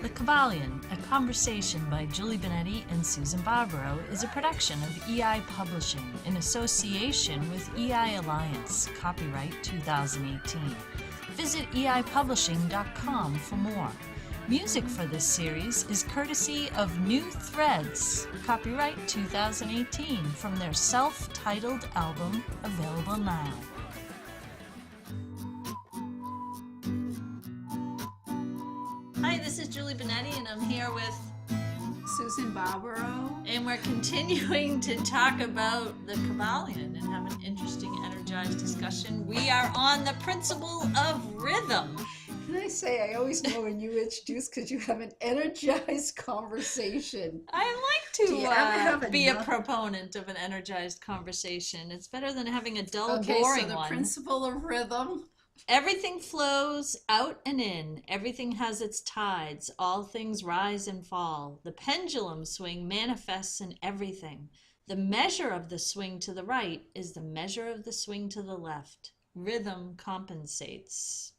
The Kybalion, a conversation by Julie Benetti and Susan Barbaro, is a production of EI Publishing in association with EI Alliance, copyright 2018. Visit eipublishing.com for more. Music for this series is courtesy of New Threads, copyright 2018, from their self-titled album, available now. Hi, this is Julie Benetti, and I'm here with Susan Barbaro. And we're continuing to talk about the Kybalion and have an interesting, energized discussion. We are on the principle of rhythm. Can I say, I always know when you introduce because you have an energized conversation. I like to be a proponent of an energized conversation. It's better than having a dull, boring one. Okay, so the principle of rhythm. Everything flows out and in. Everything has its tides. All things rise and fall. The pendulum swing manifests in everything. The measure of the swing to the right is the measure of the swing to the left. Rhythm compensates.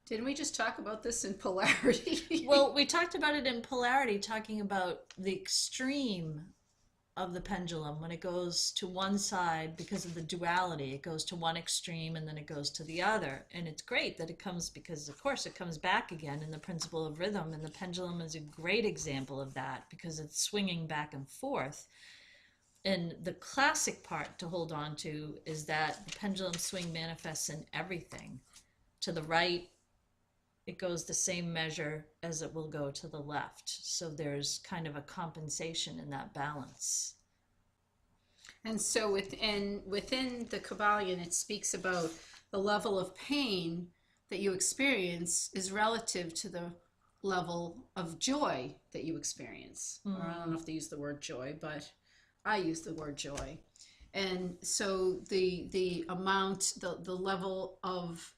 Didn't we just talk about this in polarity? Well, we talked about it in polarity, talking about the extreme of the pendulum when it goes to one side because of the duality. It goes to one extreme and then it goes to the other. And it's great that it comes, because of course it comes back again in the principle of rhythm, and the pendulum is a great example of that because it's swinging back and forth. And the classic part to hold on to is that the pendulum swing manifests in everything. To the right, it goes the same measure as it will go to the left. So there's kind of a compensation in that balance. And so within the Kybalion, it speaks about the level of pain that you experience is relative to the level of joy that you experience. Or I don't know if they use the word joy, but I use the word joy. And so the amount, the level of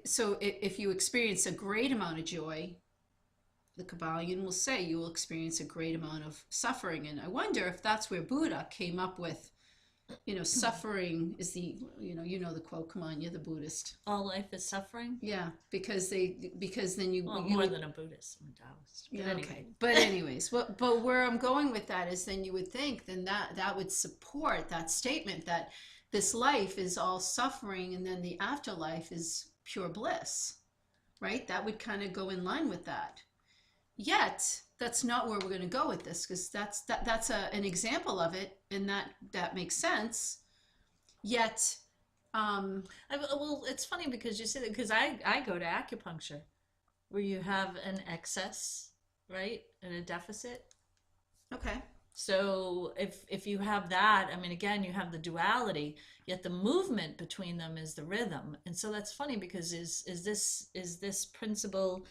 so if you experience a great amount of joy, the Kybalion will say you will experience a great amount of suffering. And I wonder if that's where Buddha came up with, suffering is the, the quote, come on, you're the Buddhist. All life is suffering? Yeah, because then you... Well, more than a Buddhist, I'm a Taoist. But yeah, anyway. okay. But anyways, but where I'm going with that is then you would think then that would support that statement that this life is all suffering and then the afterlife is pure bliss, right? That would kind of go in line with that. Yet, that's not where we're going to go with this, because that's an example of it, and that makes sense. Yet, well, it's funny because you say that, because I go to acupuncture, where you have an excess, right, and a deficit. Okay. So if you have that, I mean, again, you have the duality, yet the movement between them is the rhythm. And so that's funny, because is this principle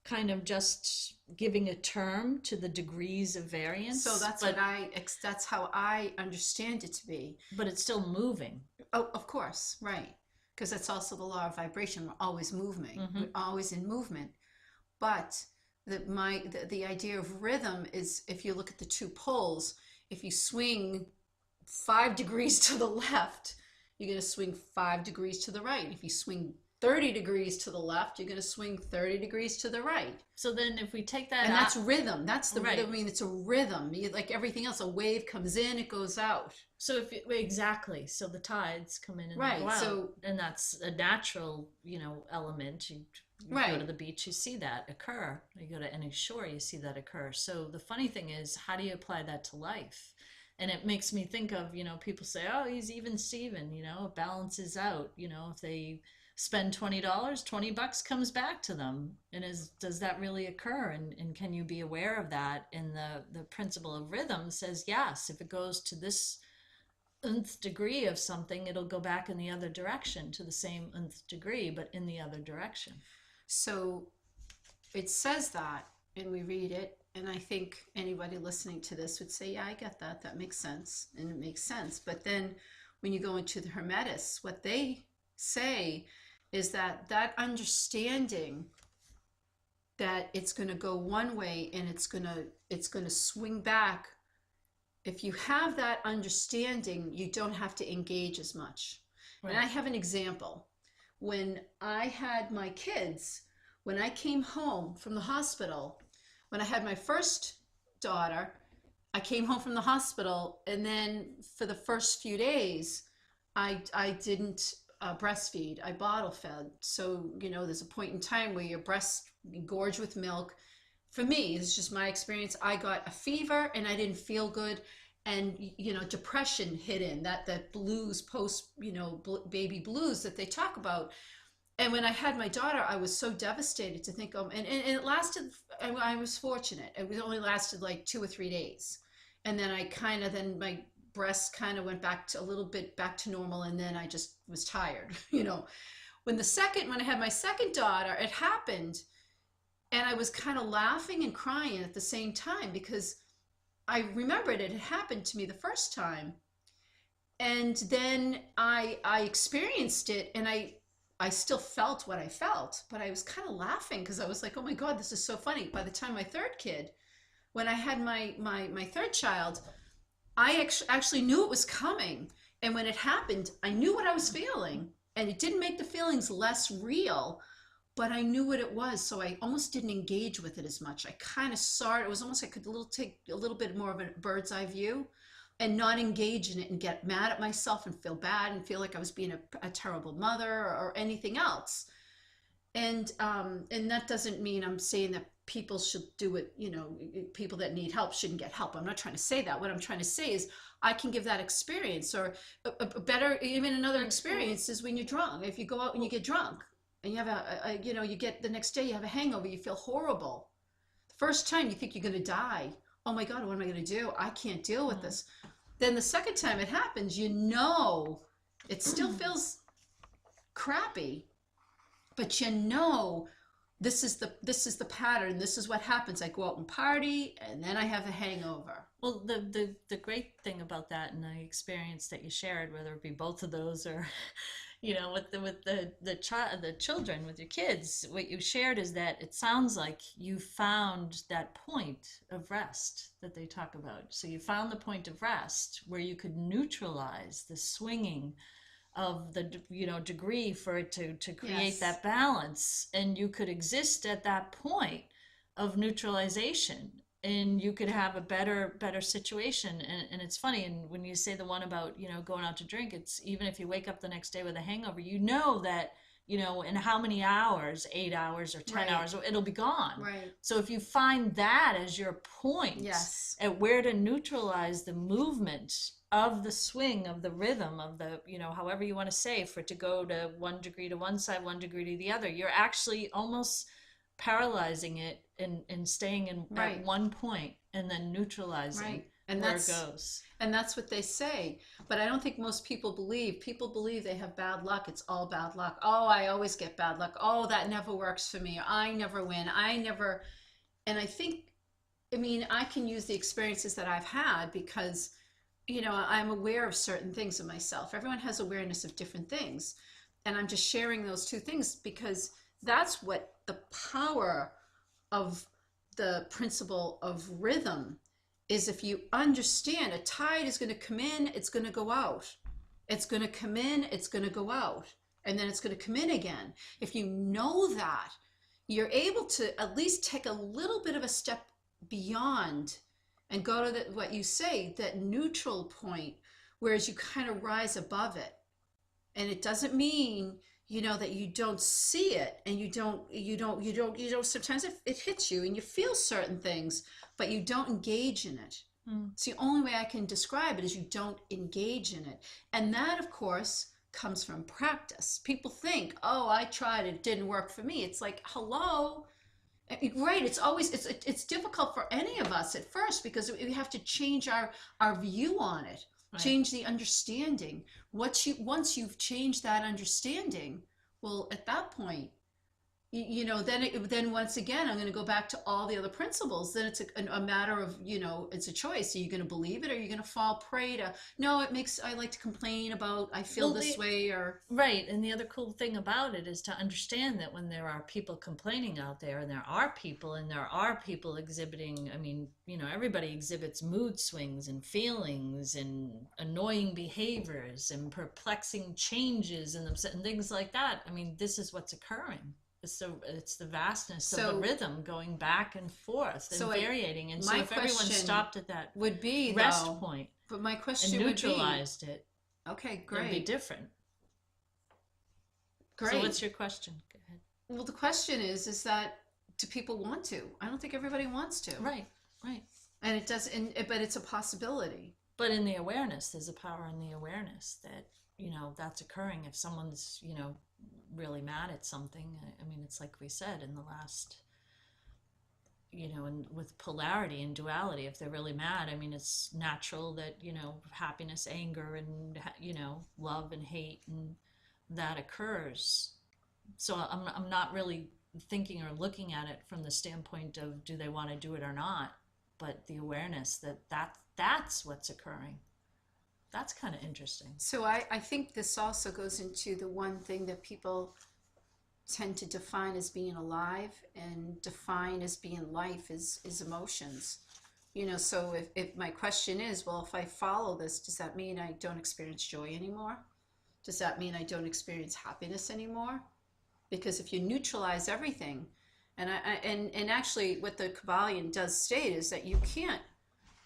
kind of just giving a term to the degrees of variance? So that's that's how I understand it to be. But it's still moving. Oh, of course, right. Because that's also the law of vibration. We're always moving. Mm-hmm. We're always in movement. But the idea of rhythm is, if you look at the two poles, if you swing 5 degrees to the left, you're going to swing 5 degrees to the right. If you swing 30 degrees to the left, you're going to swing 30 degrees to the right. So then if we take that and that's rhythm. That's the right. rhythm. I mean, it's a rhythm. Like everything else, a wave comes in, it goes out. So exactly. So the tides come in and right. go out. So, and that's a natural, element. You right. go to the beach, you see that occur. You go to any shore, you see that occur. So the funny thing is, how do you apply that to life? And it makes me think of, people say, oh, he's even Steven, it balances out. If they spend $20, $20 comes back to them. And does that really occur? And can you be aware of that? And the principle of rhythm says, yes, if it goes to this nth degree of something, it'll go back in the other direction to the same nth degree, but in the other direction. So it says that, and we read it, and I think anybody listening to this would say, yeah, I get that. That makes sense. And it makes sense. But then when you go into the Hermetists, what they say is that understanding that it's going to go one way and it's going to swing back. If you have that understanding, you don't have to engage as much. Right. And I have an example. When I had my kids, When I came home from the hospital, when I had my first daughter, I came home from the hospital, and then for the first few days, I didn't breastfeed. I bottle fed. So there's a point in time where your breast gorge with milk. For me, it's just my experience. I got a fever and I didn't feel good, and depression hit in. That blues post baby blues that they talk about. And when I had my daughter, I was so devastated to think, and it lasted, I was fortunate. It only lasted like 2 or 3 days. And then then my breast kind of went back to a little bit back to normal. And then I just was tired, When I had my second daughter, it happened. And I was kind of laughing and crying at the same time because I remembered it had happened to me the first time. And then I experienced it, and I still felt what I felt, but I was kind of laughing because I was like, oh my God, this is so funny. By the time my third kid, when I had my third child, I actually knew it was coming. And when it happened, I knew what I was feeling, and it didn't make the feelings less real, but I knew what it was. So I almost didn't engage with it as much. I kind of saw it. It was almost like I could take a little bit more of a bird's eye view and not engage in it and get mad at myself and feel bad and feel like I was being a terrible mother or anything else. And that doesn't mean I'm saying that people should do it, people that need help shouldn't get help. I'm not trying to say that. What I'm trying to say is I can give that experience, or a better, even another experience is when you're drunk. If you go out and you get drunk and you have you get the next day, you have a hangover, you feel horrible. The first time you think you're going to die. Oh my God, what am I going to do? I can't deal with this. Then the second time it happens, it still feels crappy, but this is the pattern. This is what happens. I go out and party, and then I have a hangover. Well, the great thing about that and the experience that you shared, whether it be both of those or with the children, with your kids, what you shared is that it sounds like you found that point of rest that they talk about. So you found the point of rest where you could neutralize the swinging of the degree for it to create Yes. that balance, and you could exist at that point of neutralization, and you could have a better situation. And it's funny, and when you say the one about going out to drink, it's even if you wake up the next day with a hangover, that in how many hours, 8 hours or 10 Right. hours, it'll be gone. Right. So if you find that as your point Yes. at where to neutralize the movement of the swing, of the rhythm, of the however you want to say, for it to go to 1 degree to one side, 1 degree to the other, you're actually almost paralyzing it and staying in Right. at one point and then neutralizing Right. And where that's it goes. And that's what they say. But I don't think most people believe. People believe they have bad luck. It's all bad luck. Oh, I always get bad luck. Oh, that never works for me. I never win. And I think, I can use the experiences that I've had because, I'm aware of certain things in myself. Everyone has awareness of different things. And I'm just sharing those two things because that's what the power of the principle of rhythm is. If you understand, a tide is going to come in, it's going to go out. It's going to come in, it's going to go out, and then it's going to come in again. If you know that, you're able to at least take a little bit of a step beyond and go to what you say, that neutral point, whereas you kind of rise above it. And it doesn't mean that you don't see it, and you don't sometimes it hits you and you feel certain things, but you don't engage in it. It's the only way I can describe it, is you don't engage in it. And that, of course, comes from practice. People think, oh, I tried, it didn't work for me. It's like, hello. Right, it's difficult for any of us at first because we have to change our view on it. Right. Change the understanding. Once you've changed that understanding, well, at that point, then once again, I'm going to go back to all the other principles. Then it's a matter of, it's a choice. Are you going to believe it, or are you going to fall prey to, no, I like to complain about, I feel this way, or. Right. And the other cool thing about it is to understand that when there are people complaining out there, and there are people exhibiting, everybody exhibits mood swings and feelings and annoying behaviors and perplexing changes in themselves and things like that. This is what's occurring. So it's the vastness So- of the rhythm going back and forth and So varying. And so my if everyone question stopped at that would be rest though, point but my and question would be, neutralized it, okay, it would be great, different. great. So what's your question? Go ahead. Well, the question is that do people want to? I don't think everybody wants to. Right, right. And it does, but it's a possibility. But in the awareness, there's a power in the awareness that, that's occurring. If someone's, really mad at something, I mean, it's like we said in the last, and with polarity and duality, if they're really mad, I mean, it's natural that, happiness, anger, and, love and hate, and that occurs. So I'm not really thinking or looking at it from the standpoint of do they want to do it or not, but the awareness that's what's occurring. That's kind of interesting. So I think this also goes into the one thing that people tend to define as being alive and define as being life is emotions. So if my question is, well, if I follow this, does that mean I don't experience joy anymore? Does that mean I don't experience happiness anymore? Because if you neutralize everything, and actually what the Kybalion does state is that you can't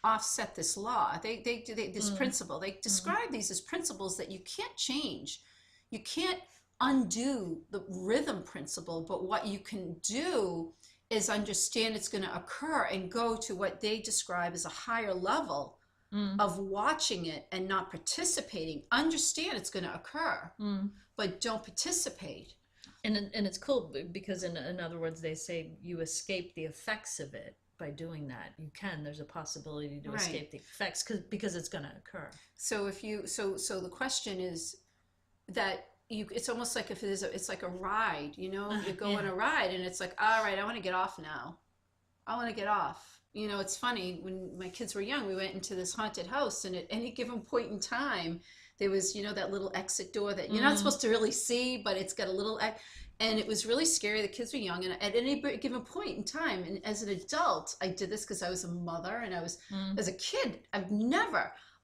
offset this law. They this principle. They describe these as principles that you can't change. You can't undo the rhythm principle, but what you can do is understand it's going to occur and go to what they describe as a higher level of watching it and not participating. Understand it's going to occur, but don't participate. And it's cool because in other words, they say you escape the effects of it by doing that. There's a possibility to escape the effects because it's going to occur. So if you so the question is that it's almost like it's like a ride, you go on a ride and it's like, all right, I want to get off now. I want to get off. It's funny, when my kids were young, we went into this haunted house, and at any given point in time there was that little exit door that you're not supposed to really see, but it's got a little and it was really scary. The kids were young, and at any given point in time, and as an adult, I did this because I was a mother, and I was as a kid, I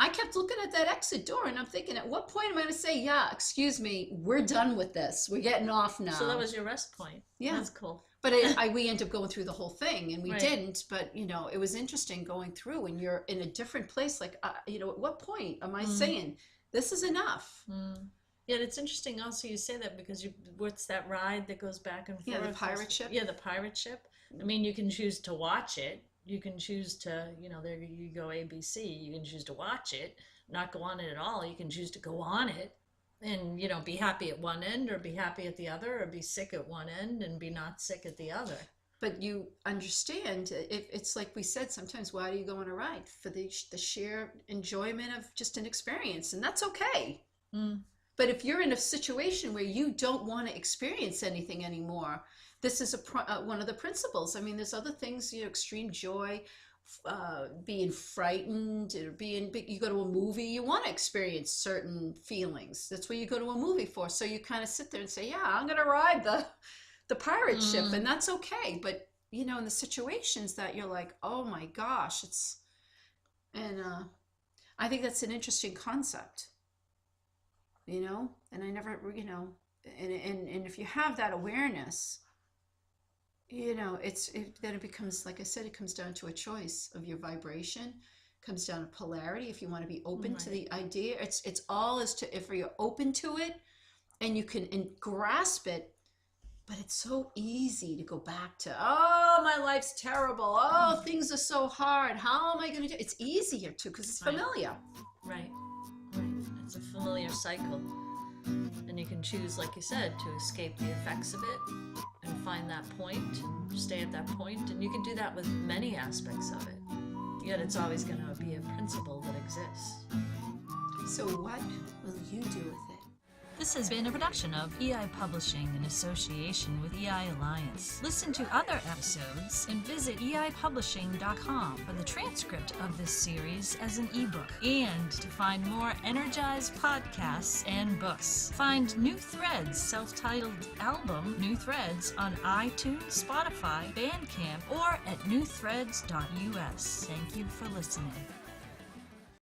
kept looking at that exit door, and I'm thinking, at what point am I going to say, yeah, excuse me, we're done with this, we're getting off now? So that was your rest point. Yeah, that's cool. But we ended up going through the whole thing, and we didn't. But it was interesting going through when you're in a different place. Like, at what point am I saying this is enough? Yeah, it's interesting also you say that because what's that ride that goes back and forth? Yeah, the pirate ship. Yeah, the pirate ship. I mean, you can choose to watch it. You can choose to, there you go, ABC. You can choose to watch it, not go on it at all. You can choose to go on it and, be happy at one end or be happy at the other, or be sick at one end and be not sick at the other. But you understand, it's like we said, sometimes why do you go on a ride? For the sheer enjoyment of just an experience, and that's okay. But if you're in a situation where you don't want to experience anything anymore, this is one of the principles. I mean, there's other things, extreme joy, being frightened, or you go to a movie, you want to experience certain feelings. That's what you go to a movie for. So you kind of sit there and say, yeah, I'm going to ride the pirate ship, and that's okay. But, in the situations that you're like, oh my gosh, I think that's an interesting concept. And I never, and if you have that awareness, then it becomes, like I said, it comes down to a choice of your vibration, comes down to polarity. If you want to be open to the idea, it's all as to if you're open to it and you can grasp it. But it's so easy to go back to, oh, my life's terrible. Oh, things are so hard. How am I going to do it? It's easier to, because it's familiar. Right. It's a familiar cycle, and you can choose, like you said, to escape the effects of it and find that point and stay at that point, and you can do that with many aspects of it, yet it's always going to be a principle that exists. So what will you do with it? This has been a production of EI Publishing in association with EI Alliance. Listen to other episodes and visit eipublishing.com for the transcript of this series as an ebook and to find more energized podcasts and books. Find New Threads' self-titled album, New Threads, on iTunes, Spotify, Bandcamp, or at newthreads.us. Thank you for listening.